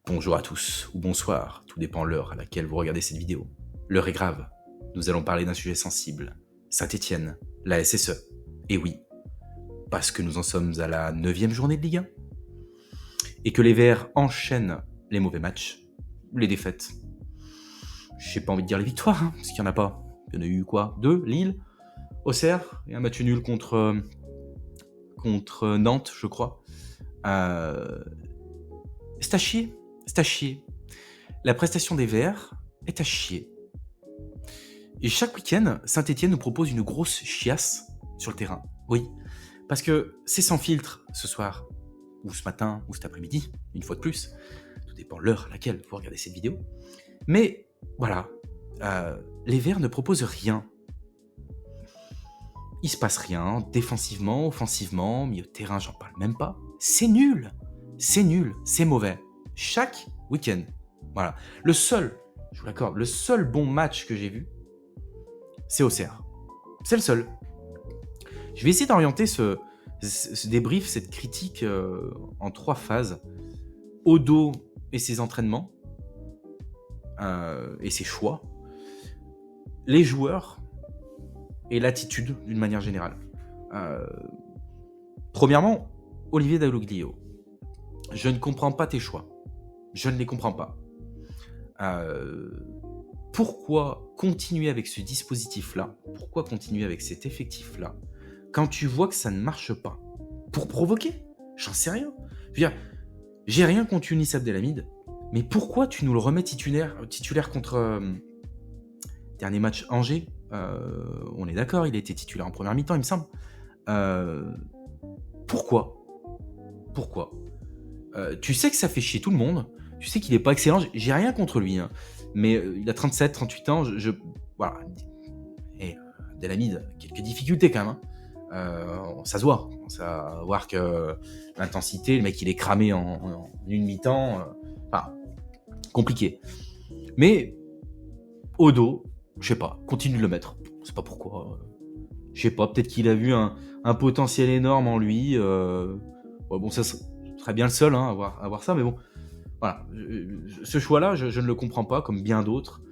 Bonjour à tous, ou bonsoir, tout dépend l'heure à laquelle vous regardez cette vidéo. L'heure est grave, nous allons parler d'un sujet sensible. Saint-Étienne, la SSE. Et oui, parce que nous en sommes à la 9e journée de Ligue 1. Et que les Verts enchaînent les mauvais matchs, les défaites. J'ai pas envie de dire les victoires, parce qu'il y en a pas. Il y en a eu quoi 2, Lille, Auxerre, et un match nul contre Nantes, je crois. C'est à chier. C'est à chier. La prestation des Verts est à chier. Et chaque week-end, Saint-Étienne nous propose une grosse chiasse sur le terrain. Oui, parce que c'est sans filtre ce soir, ou ce matin, ou cet après-midi, une fois de plus. Tout dépend de l'heure à laquelle vous regardez cette vidéo. Mais voilà, les Verts ne proposent rien. Il se passe rien, défensivement, offensivement, milieu de terrain, j'en parle même pas. C'est nul, c'est mauvais. Chaque week-end. Voilà. Le seul bon match que j'ai vu, c'est Auxerre. C'est le seul. Je vais essayer d'orienter ce débrief, cette critique en 3 phases. Odo et ses entraînements, et ses choix. Les joueurs et l'attitude d'une manière générale. Premièrement, Olivier Dalloglio. Je ne comprends pas tes choix. Je ne les comprends pas. Pourquoi continuer avec ce dispositif-là ? Pourquoi continuer avec cet effectif-là quand tu vois que ça ne marche pas ? Pour provoquer ? J'en sais rien. Je veux dire, j'ai rien contre Younis Abdelhamid, mais pourquoi tu nous le remets titulaire contre dernier match Angers ? On est d'accord, il a été titulaire en première mi-temps, il me semble. Pourquoi ? Tu sais que ça fait chier tout le monde. Tu sais qu'il est pas excellent. J'ai rien contre lui, mais il a 37, 38 ans. Voilà. Et Abdelhamid, quelques difficultés quand même. Ça se voit. Ça va voir que l'intensité, le mec il est cramé en une mi-temps. Compliqué. Mais Odo, je sais pas, continue de le mettre. Je sais pas pourquoi. Je sais pas, peut-être qu'il a vu un potentiel énorme en lui. Bon, ça serait bien le seul à voir ça, mais bon. Voilà. Ce choix-là, je ne le comprends pas, comme bien d'autres.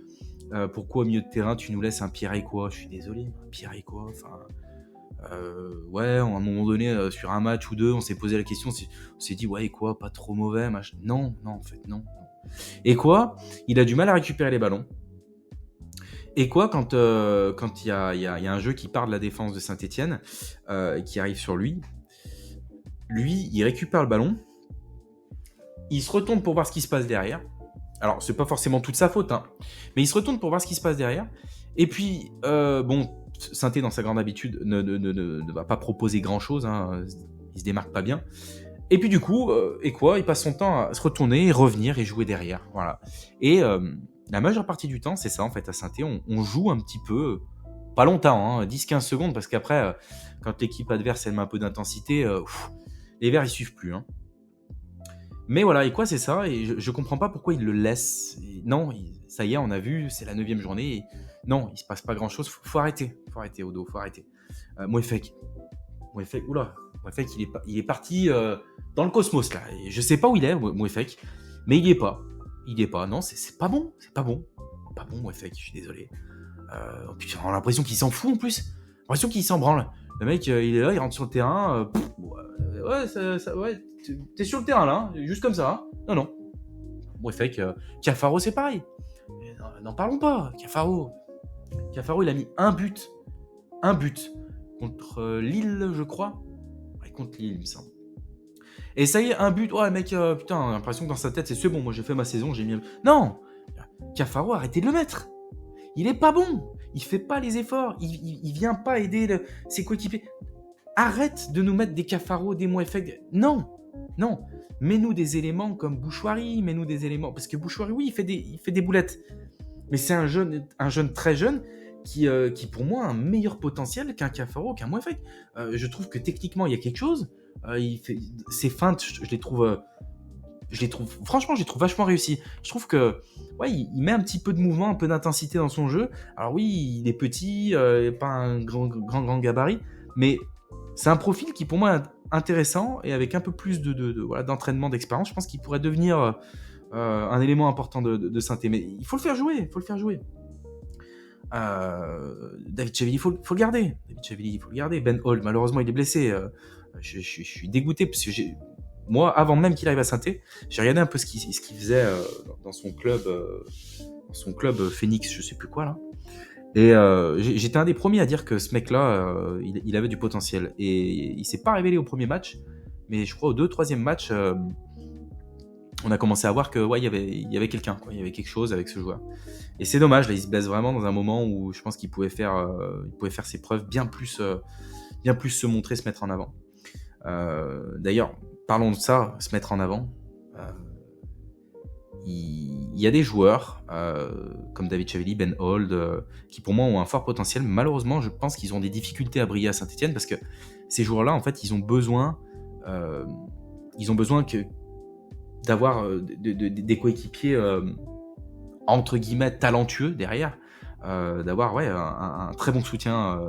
Pourquoi au milieu de terrain, tu nous laisses un Pierre Ecoua ? Je suis désolé, un Pierre Ecoua, ouais, à un moment donné, sur un match ou deux, on s'est posé la question, on s'est dit, ouais, Ecoua, pas trop mauvais, machin. Non, en fait, non. Ecoua, il a du mal à récupérer les ballons. Et quoi, quand il y a un jeu qui part de la défense de Saint-Étienne, qui arrive sur lui, il récupère le ballon, il se retourne pour voir ce qui se passe derrière. Alors, c'est pas forcément toute sa faute, mais il se retourne pour voir ce qui se passe derrière. Et puis, Saint-Étienne, dans sa grande habitude, ne va pas proposer grand-chose, il se démarque pas bien. Et puis du coup, il passe son temps à se retourner, et revenir et jouer derrière. Voilà. Et la majeure partie du temps, c'est ça en fait, à Saint-Étienne, on joue un petit peu, pas longtemps, 10-15 secondes, parce qu'après, quand l'équipe adverse elle met un peu d'intensité, les Verts ils suivent plus. Mais voilà, c'est ça, et je comprends pas pourquoi il le laisse. Non, ça y est, on a vu, c'est la 9e journée, et non, il se passe pas grand chose, faut arrêter, Odo, faut arrêter. Mouefek, il est parti dans le cosmos là, et je sais pas où il est, Mouefek, mais il y est pas, non, c'est pas bon, Mouefek, je suis désolé. Puis on a l'impression qu'il s'en fout en plus, l'impression qu'il s'en branle. Le mec, il est là, il rentre sur le terrain, ouais, t'es sur le terrain là, juste comme ça, non. Mouefek, Cafaro c'est pareil, n'en parlons pas, Cafaro, il a mis un but contre Lille, je crois. Ouais, contre Lille, il me semble. Et ça y est, un but. Ouais, mec, putain, on a l'impression que dans sa tête, c'est bon, moi j'ai fait ma saison, j'ai mis... Non, Cafaro, arrêtez de le mettre. Il est pas bon. Il fait pas les efforts. Il vient pas aider ses coéquipiers. Arrête de nous mettre des Cafaro, des Mouefek. Non. Mets-nous des éléments comme Bouchouari, parce que Bouchouari, oui, il fait des boulettes. Mais c'est un jeune très jeune qui pour moi a un meilleur potentiel qu'un Cafaro, qu'un Mouefek. Je trouve que techniquement il y a quelque chose. Il fait ses feintes, je les trouve franchement, je les trouve vachement réussis. Je trouve que ouais, il met un petit peu de mouvement, un peu d'intensité dans son jeu. Alors oui, il est petit, pas un grand gabarit, mais c'est un profil qui pour moi est intéressant, et avec un peu plus d'entraînement, d'expérience, je pense qu'il pourrait devenir un élément important de synthé. Mais il faut le faire jouer, il faut le faire jouer. David Chavilly, il faut le garder. David Chavilly, il faut le garder. Ben Holt, malheureusement, il est blessé. Je suis dégoûté parce que moi, avant même qu'il arrive à Saint-Étienne, j'ai regardé un peu ce qu'il faisait dans son club Phoenix, je sais plus quoi là. Et j'étais un des premiers à dire que ce mec-là, il avait du potentiel. Et il s'est pas révélé au premier match, mais je crois au 2-3e match, on a commencé à voir que ouais, il y avait quelqu'un, quoi. Il y avait quelque chose avec ce joueur. Et c'est dommage, là, il se blesse vraiment dans un moment où je pense qu'il pouvait faire ses preuves bien plus se montrer, se mettre en avant. D'ailleurs, parlons de ça, se mettre en avant. Il y a des joueurs comme David Chavilly, Ben Holt, qui pour moi ont un fort potentiel. Malheureusement, je pense qu'ils ont des difficultés à briller à Saint-Étienne parce que ces joueurs-là, en fait, ils ont besoin d'avoir des coéquipiers entre guillemets talentueux derrière, d'avoir un très bon soutien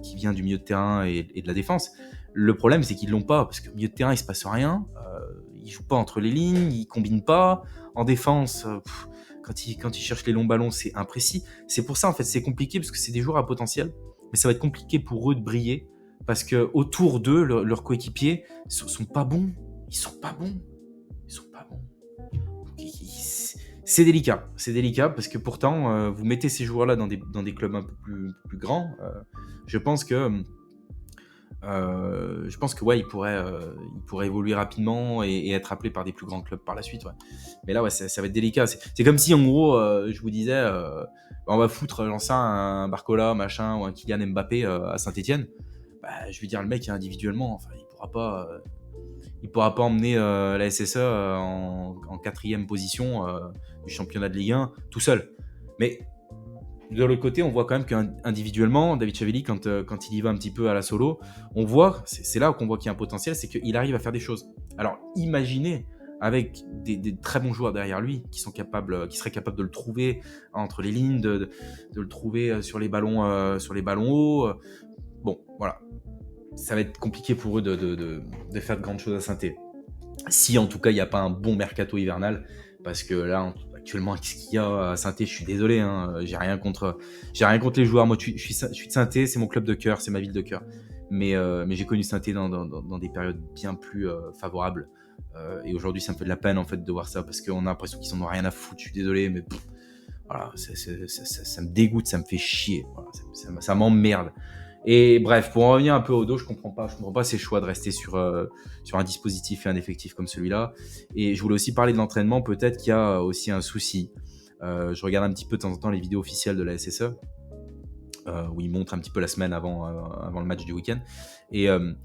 qui vient du milieu de terrain et de la défense. Le problème, c'est qu'ils l'ont pas, parce qu'au milieu de terrain, il se passe rien, ils jouent pas entre les lignes, ils combinent pas. En défense, quand ils cherchent les longs ballons, c'est imprécis. C'est pour ça, en fait, c'est compliqué, parce que c'est des joueurs à potentiel, mais ça va être compliqué pour eux de briller, parce que autour d'eux, leurs coéquipiers sont pas bons. Ils sont pas bons. C'est délicat parce que pourtant vous mettez ces joueurs-là dans des clubs un peu plus grands. Je pense que ouais, ils pourraient évoluer rapidement et être appelés par des plus grands clubs par la suite. Ouais. Mais là, ouais, ça va être délicat. C'est comme si en gros, je vous disais, on va foutre l'ancien un Barcola, machin, ou un Kylian Mbappé à Saint-Étienne. Bah, je veux dire, le mec individuellement, enfin, il pourra pas emmener la SSE en 4e position du championnat de Ligue 1 tout seul. Mais de l'autre côté, on voit quand même qu'individuellement, David Chavilly, quand il y va un petit peu à la solo, on voit, c'est là qu'on voit qu'il y a un potentiel, c'est qu'il arrive à faire des choses. Alors imaginez avec des très bons joueurs derrière lui qui seraient capables de le trouver entre les lignes, de le trouver sur les ballons hauts. Bon, voilà. Ça va être compliqué pour eux de faire de grandes choses à Saint-Étienne. Si en tout cas il n'y a pas un bon mercato hivernal, parce que là actuellement qu'est-ce qu'il y a à Saint-Étienne, je suis désolé, hein, j'ai rien contre les joueurs. Moi je suis de Saint-Étienne, c'est mon club de cœur, c'est ma ville de cœur. Mais j'ai connu Saint-Étienne dans des périodes bien plus favorables. Et aujourd'hui ça me fait de la peine en fait de voir ça, parce qu'on a l'impression qu'ils en ont rien à foutre. Je suis désolé, mais voilà, ça me dégoûte, ça me fait chier. Voilà, ça m'emmerde. Et bref, pour en revenir un peu au dos, je comprends pas ces choix de rester sur un dispositif et un effectif comme celui-là. Et je voulais aussi parler de l'entraînement. Peut-être qu'il y a aussi un souci. Je regarde un petit peu de temps en temps les vidéos officielles de la SSE, où ils montrent un petit peu la semaine avant le match du week-end. Et on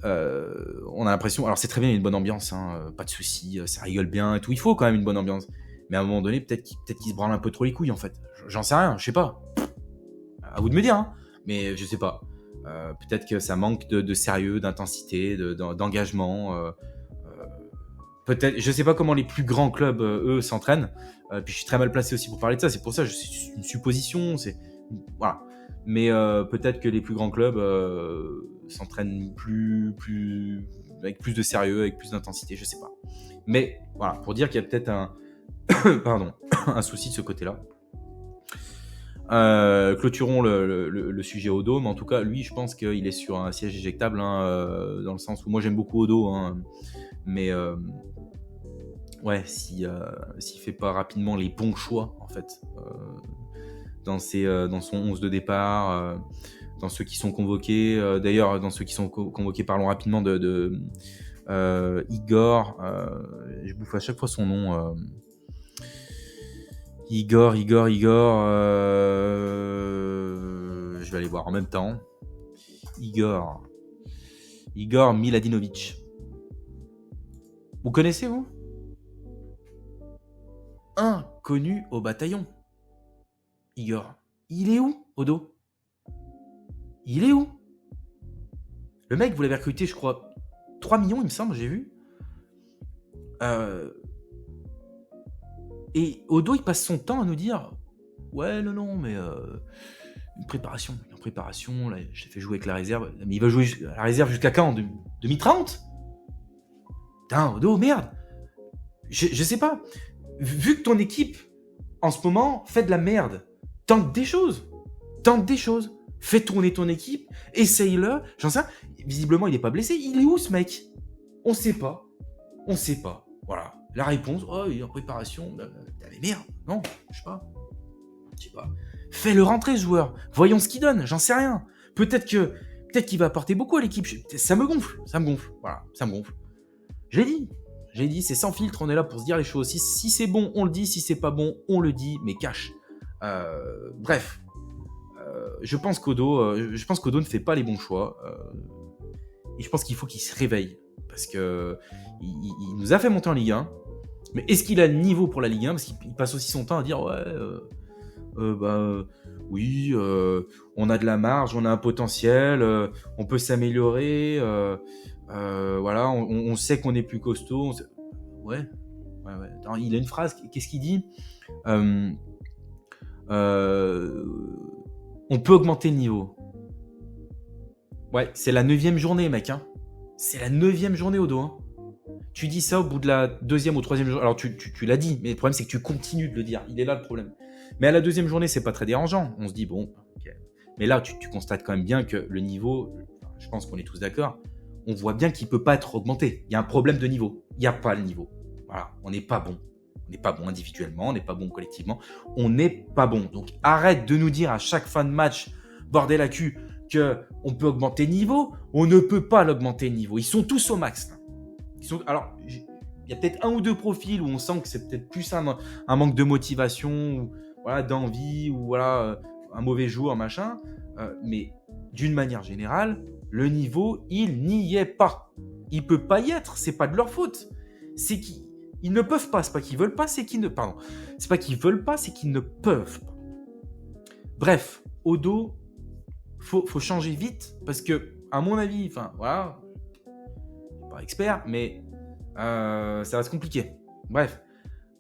a l'impression, alors c'est très bien, il y a une bonne ambiance, hein, pas de souci, ça rigole bien et tout. Il faut quand même une bonne ambiance. Mais à un moment donné, peut-être qu'ils se branlent un peu trop les couilles en fait. J'en sais rien, je sais pas. À vous de me dire, hein. Mais je sais pas. Peut-être que ça manque de sérieux, d'intensité, d'engagement. Peut-être, je sais pas comment les plus grands clubs eux s'entraînent. Puis je suis très mal placé aussi pour parler de ça. C'est pour ça, c'est une supposition. Voilà. Mais peut-être que les plus grands clubs s'entraînent avec plus de sérieux, avec plus d'intensité. Je sais pas. Mais voilà, pour dire qu'il y a peut-être un souci de ce côté-là. Clôturons le sujet Odo, mais en tout cas lui je pense qu'il est sur un siège éjectable, hein, dans le sens où moi j'aime beaucoup Odo, hein, mais ouais, s'il fait pas rapidement les bons choix en fait dans son 11 de départ, dans ceux qui sont convoqués, d'ailleurs dans ceux qui sont convoqués, parlons rapidement de Igor, je bouffe à chaque fois son nom, Igor, je vais aller voir en même temps. Igor Miladinovic. Vous connaissez, vous ? Inconnu au bataillon. Igor. Il est où, Odo ? Il est où ? Le mec, vous l'avez recruté, je crois, 3 millions, il me semble, j'ai vu. Et Odo, il passe son temps à nous dire ouais, non, mais une préparation, là, je l'ai fait jouer avec la réserve. Mais il va jouer à la réserve jusqu'à quand ? 2030 ? Putain, Odo, merde ! Je sais pas. Vu que ton équipe, en ce moment, fait de la merde, tente des choses. Tente des choses. Fais tourner ton équipe, essaye-le. J'en sais rien. Visiblement, il est pas blessé. Il est où, ce mec? On sait pas. On sait pas. Voilà. La réponse, oh, il est en préparation. Mais merde. Non, je sais pas. Je sais pas. Fais-le rentrer, ce joueur. Voyons ce qu'il donne. J'en sais rien. Peut-être qu'il va apporter beaucoup à l'équipe. Ça me gonfle. Ça me gonfle. Voilà. Ça me gonfle. J'ai dit, c'est sans filtre, on est là pour se dire les choses. Si c'est bon, on le dit. Si c'est pas bon, on le dit, mais cash. Bref. Je pense qu'Odo ne fait pas les bons choix. Et je pense qu'il faut qu'il se réveille. Parce que il nous a fait monter en Ligue 1. Mais est-ce qu'il a le niveau pour la Ligue 1? Parce qu'il passe aussi son temps à dire oui, on a de la marge, on a un potentiel, on peut s'améliorer. Voilà, on sait qu'on est plus costaud. Ouais. Attends, il a une phrase, qu'est-ce qu'il dit? On peut augmenter le niveau. Ouais, c'est la 9e journée, mec. Hein. C'est la 9e journée au dos. Hein. Tu dis ça au bout de la 2e ou 3e journée. Alors, tu l'as dit, mais le problème, c'est que tu continues de le dire. Il est là le problème. Mais à la 2e journée, c'est pas très dérangeant. On se dit, bon, ok. Mais là, tu constates quand même bien que le niveau, je pense qu'on est tous d'accord, on voit bien qu'il peut pas être augmenté. Il y a un problème de niveau. Il n'y a pas le niveau. Voilà, on n'est pas bon. On n'est pas bon individuellement, on n'est pas bon collectivement. On n'est pas bon. Donc, arrête de nous dire à chaque fin de match, bordel à cul, qu'on peut augmenter le niveau. On ne peut pas l'augmenter le niveau. Ils sont tous au max. Alors, il y a peut-être un ou deux profils où on sent que c'est peut-être plus un manque de motivation, ou voilà, d'envie, ou voilà, un mauvais jour, machin. Mais d'une manière générale, le niveau, il n'y est pas. Il peut pas y être. C'est pas de leur faute. C'est qu'ils ne peuvent pas. C'est pas qu'ils veulent pas, c'est qu'ils ne... Pardon. C'est pas qu'ils veulent pas, c'est qu'ils ne peuvent pas. Bref, Odo, faut changer vite, parce que, à mon avis, enfin, voilà, je suis pas expert, mais ça va se compliquer. Bref,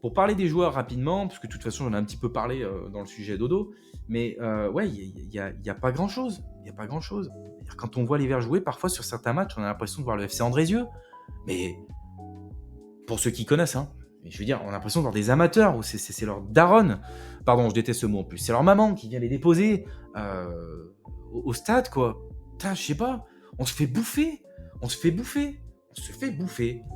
pour parler des joueurs rapidement, parce que de toute façon, j'en ai un petit peu parlé dans le sujet d'Odo, mais ouais, il y a pas grand-chose. Il n'y a pas grand-chose. Quand on voit les Verts jouer, parfois, sur certains matchs, on a l'impression de voir le FC Andrézieux, mais pour ceux qui connaissent, hein, je veux dire, on a l'impression de voir des amateurs, où c'est leur daronne, pardon, je déteste ce mot en plus, c'est leur maman qui vient les déposer au stade, quoi. Putain, je sais pas, on se fait bouffer. Il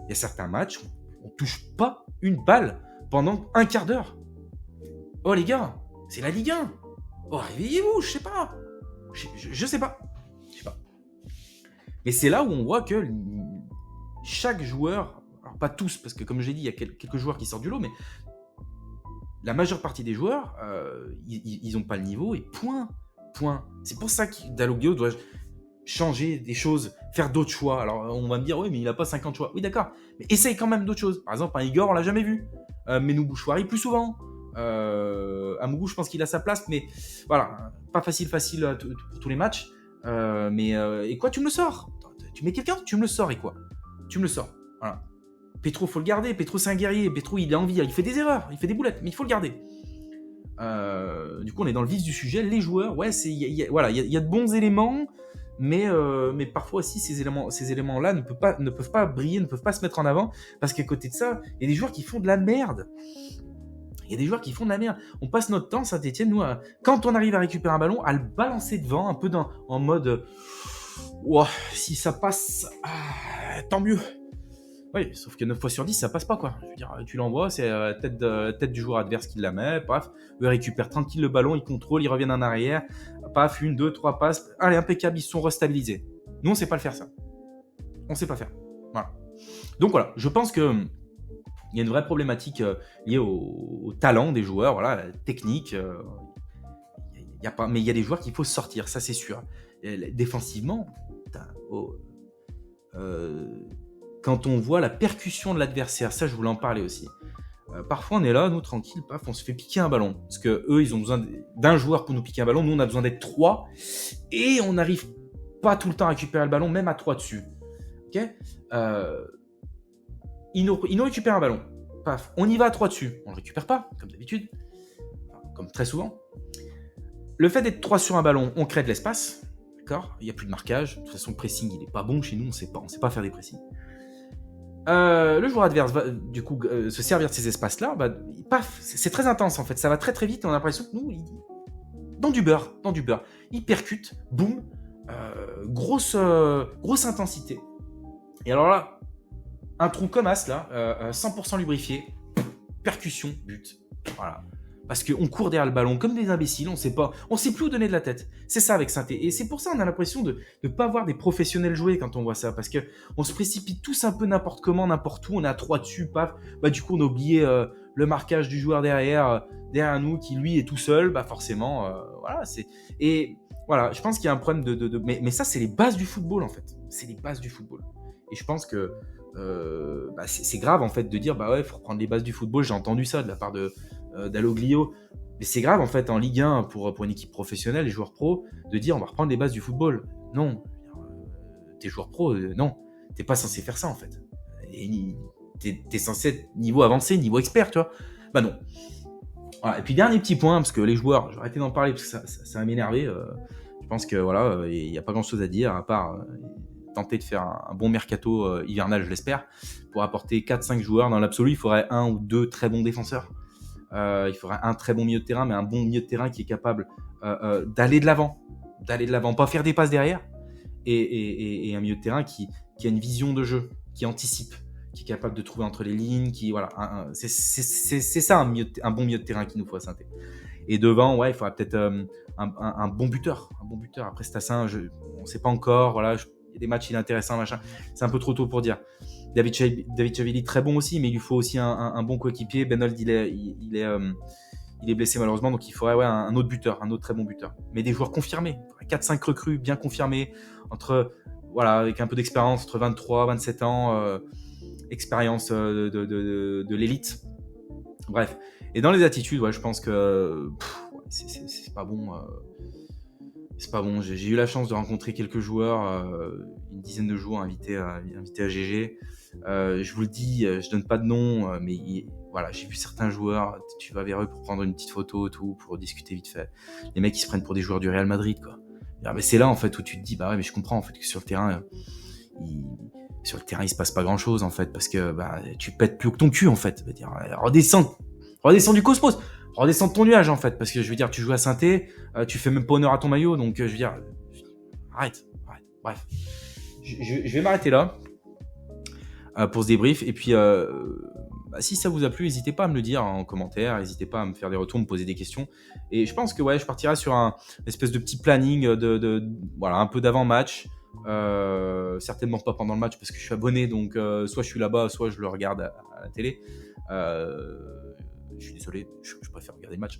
y a certains matchs, on touche pas une balle pendant un quart d'heure. Oh les gars, c'est la Ligue 1. Oh, réveillez-vous, je sais pas. Je sais pas. Mais c'est là où on voit que chaque joueur, alors pas tous, parce que comme je l'ai dit, il y a quelques joueurs qui sortent du lot, mais la majeure partie des joueurs, ils n'ont pas le niveau, et point. C'est pour ça que Dalloglio doit changer des choses, faire d'autres choix. Alors on va me dire, oui, mais il n'a pas 50 choix. Oui, d'accord, mais essaye quand même d'autres choses. Par exemple, un Igor, on l'a jamais vu. Menou Bouchouari, plus souvent. Amougou, je pense qu'il a sa place, mais voilà, pas facile pour tous les matchs. Et quoi, tu me le sors? Tu mets quelqu'un, tu me le sors, et quoi? Tu me le sors. Voilà. Petro, faut le garder. Petro, c'est un guerrier. Petro, il a envie. Il fait des erreurs, il fait des boulettes, mais il faut le garder. Du coup, on est dans le vif du sujet. Les joueurs, ouais, il y a de bons éléments, mais parfois aussi ces éléments-là ne peuvent pas briller, ne peuvent pas se mettre en avant, parce qu'à côté de ça, il y a des joueurs qui font de la merde. On passe notre temps, Saint-Etienne, nous, quand on arrive à récupérer un ballon, à le balancer devant, un peu en mode si ça passe, tant mieux. Oui, sauf que 9 fois sur 10, ça passe pas, quoi. Je veux dire, tu l'envoies, c'est tête du joueur adverse qui la met, paf, eux récupèrent tranquille le ballon, ils contrôlent, ils reviennent en arrière, paf, 1, 2, 3 passes, allez, impeccable, ils se sont restabilisés. Nous, on sait pas le faire, ça. On sait pas faire. Voilà. Donc voilà, je pense que il y a une vraie problématique liée au talent des joueurs, voilà, la technique. Mais il y a des joueurs qu'il faut sortir, ça c'est sûr. Défensivement, quand on voit la percussion de l'adversaire, ça je voulais en parler aussi. Parfois on est là, nous tranquille, paf, on se fait piquer un ballon. Parce que eux, ils ont besoin d'un joueur pour nous piquer un ballon, nous on a besoin d'être 3, et on n'arrive pas tout le temps à récupérer le ballon, même à 3 dessus. Ok, ils nous récupèrent un ballon, paf, on y va à 3 dessus, on le récupère pas, comme d'habitude, comme très souvent. Le fait d'être 3 sur un ballon, on crée de l'espace, d'accord, il n'y a plus de marquage, de toute façon le pressing il est pas bon chez nous, on sait pas faire des pressings. Le joueur adverse va du coup se servir de ces espaces-là, paf, c'est très intense en fait, ça va très très vite et on a l'impression que nous, dans du beurre, il percute, boum, grosse intensité. Et alors là, un trou comme As là, 100% lubrifié, percussion, but, voilà. Parce qu'on court derrière le ballon comme des imbéciles, on sait plus où donner de la tête. C'est ça avec Saint-Étienne. Et c'est pour ça qu'on a l'impression de ne pas voir des professionnels jouer quand on voit ça. Parce qu'on se précipite tous un peu n'importe comment, n'importe où. On est à 3 dessus, paf. Du coup, on a oublié le marquage du joueur derrière nous qui, lui, est tout seul. Forcément, voilà. Et voilà, je pense qu'il y a un problème Mais ça, c'est les bases du football, en fait. C'est les bases du football. Et je pense que c'est grave, en fait, de dire, il faut reprendre les bases du football. J'ai entendu ça de la part d'Aloglio. Mais c'est grave en fait en Ligue 1 pour une équipe professionnelle, les joueurs pros, de dire on va reprendre les bases du football. Non, t'es joueur pro, non, t'es pas censé faire ça en fait. Et t'es censé être niveau avancé, niveau expert, tu vois. Non. Voilà. Et puis dernier petit point, parce que les joueurs, je vais arrêter d'en parler parce que ça va m'énerver. Je pense que voilà, il n'y a pas grand chose à dire à part tenter de faire un bon mercato hivernal, je l'espère, pour apporter 4-5 joueurs. Dans l'absolu, il faudrait 1 ou 2 très bons défenseurs. Il faudrait un très bon milieu de terrain, mais un bon milieu de terrain qui est capable d'aller de l'avant, pas faire des passes derrière, et un milieu de terrain qui a une vision de jeu, qui anticipe, qui est capable de trouver entre les lignes, c'est ça un bon milieu de terrain qu'il nous faut à Saint-Étienne. Et devant, il faudrait peut-être un bon buteur, Après Stassin, on ne sait pas encore, voilà, il y a des matchs inintéressants, machin, c'est un peu trop tôt pour dire. David Chavili, très bon aussi, mais il lui faut aussi un bon coéquipier. Benold, il est blessé malheureusement, donc il faudrait un autre buteur, un autre très bon buteur. Mais des joueurs confirmés, 4-5 recrues bien confirmés, avec un peu d'expérience, entre 23 27 ans, expérience de l'élite. Bref. Et dans les attitudes, je pense que c'est pas bon. C'est pas bon. J'ai eu la chance de rencontrer quelques joueurs, une dizaine de joueurs invités à GG. Je vous le dis, je donne pas de nom, mais j'ai vu certains joueurs, tu vas vers eux pour prendre une petite photo, tout, pour discuter vite fait. Les mecs, ils se prennent pour des joueurs du Real Madrid, quoi. Mais c'est là, en fait, où tu te dis, mais je comprends, en fait, que sur le terrain, il se passe pas grand chose, en fait, parce que, tu pètes plus que ton cul, en fait. Redescends du cosmos. Redescends de ton nuage, en fait, parce que, je veux dire, tu joues à Saint-Étienne, tu fais même pas honneur à ton maillot, donc, je veux dire, arrête. Bref. Je vais m'arrêter là. Pour ce débrief. Et puis, si ça vous a plu, n'hésitez pas à me le dire en commentaire, n'hésitez pas à me faire des retours, me poser des questions. Et je pense que je partirai sur un espèce de petit planning un peu d'avant-match. Certainement pas pendant le match parce que je suis abonné, donc soit je suis là-bas, soit je le regarde à la télé. Je suis désolé, je préfère regarder le match.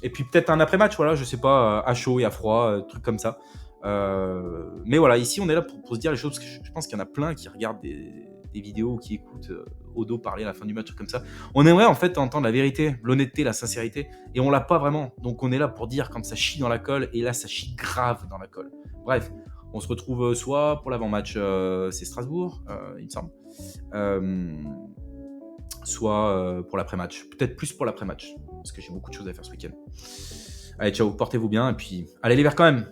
Et puis peut-être un après-match, je sais pas, à chaud et à froid, truc comme ça. Mais voilà, ici on est là pour se dire les choses, parce que je pense qu'il y en a plein qui regardent des vidéos, qui écoutent Odo parler à la fin du match, comme ça. On aimerait en fait entendre la vérité, l'honnêteté, la sincérité, et on l'a pas vraiment. Donc on est là pour dire quand ça chie dans la colle, et là ça chie grave dans la colle. Bref, on se retrouve soit pour l'avant-match, c'est Strasbourg, il me semble, soit pour l'après-match. Peut-être plus pour l'après-match, parce que j'ai beaucoup de choses à faire ce week-end. Allez, ciao, portez-vous bien, et puis allez les Verts quand même.